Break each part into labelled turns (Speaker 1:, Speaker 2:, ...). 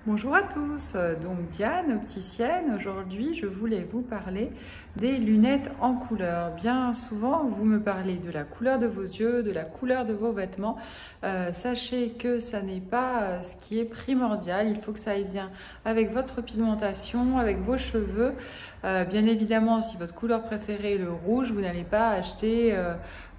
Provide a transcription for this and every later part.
Speaker 1: Bonjour à tous, donc Diane, opticienne. Aujourd'hui, je voulais vous parler des lunettes en couleur. Bien souvent, vous me parlez de la couleur de vos yeux, de la couleur de vos vêtements. Sachez que ça n'est pas ce qui est primordial. Il faut que ça aille bien avec votre pigmentation, avec vos cheveux. Bien évidemment, si votre couleur préférée est le rouge, vous n'allez pas acheter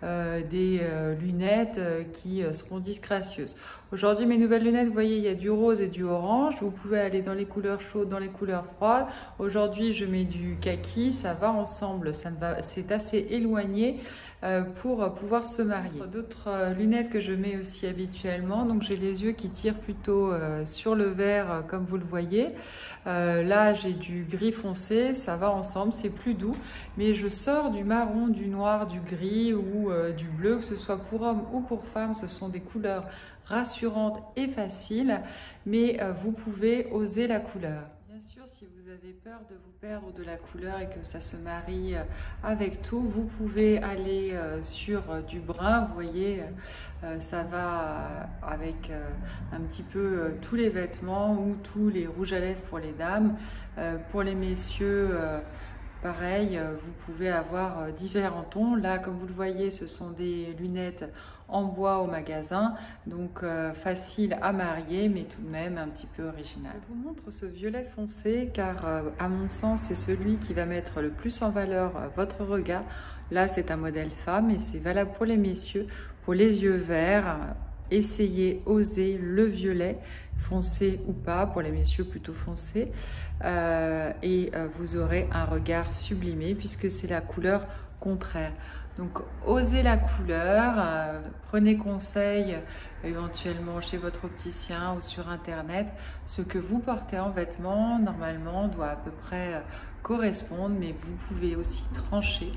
Speaker 1: des lunettes qui seront disgracieuses. Aujourd'hui, mes nouvelles lunettes, vous voyez, il y a du rose et du orange. Vous pouvez aller dans les couleurs chaudes, dans les couleurs froides. Aujourd'hui, je mets du kaki, ça va ensemble, c'est assez éloigné pour pouvoir se marier. D'autres lunettes que je mets aussi habituellement, donc j'ai les yeux qui tirent plutôt sur le vert comme vous le voyez. Là, j'ai du gris foncé, ça va ensemble, c'est plus doux, mais je sors du marron, du noir, du gris ou du bleu, que ce soit pour homme ou pour femme. Ce sont des couleurs rassurantes et faciles, mais vous pouvez oser la couleur. Bien sûr, si vous avez peur de vous perdre de la couleur et que ça se marie avec tout, vous pouvez aller sur du brun. Vous voyez, ça va avec un petit peu tous les vêtements ou tous les rouges à lèvres pour les dames. Pour les messieurs, pareil, vous pouvez avoir différents tons. Là, comme vous le voyez, ce sont des lunettes en bois au magasin, donc facile à marier, mais tout de même un petit peu original. Je vous montre ce violet foncé car, à mon sens, c'est celui qui va mettre le plus en valeur votre regard. Là, c'est un modèle femme et c'est valable pour les messieurs. Pour les yeux verts, essayez, osez le violet, foncé ou pas, pour les messieurs plutôt foncé, et vous aurez un regard sublimé puisque c'est la couleur contraire. Donc osez la couleur, prenez conseil éventuellement chez votre opticien ou sur internet. Ce que vous portez en vêtements normalement doit à peu près correspondre, mais vous pouvez aussi trancher.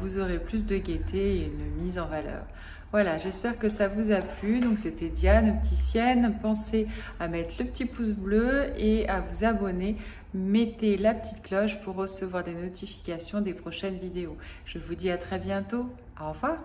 Speaker 1: Vous aurez plus de gaieté et une mise en valeur. Voilà, j'espère que ça vous a plu. Donc c'était Diane, opticienne. Pensez à mettre le petit pouce bleu et à vous abonner. Mettez la petite cloche pour recevoir des notifications des prochaines vidéos. Je vous dis à très bientôt. Au revoir.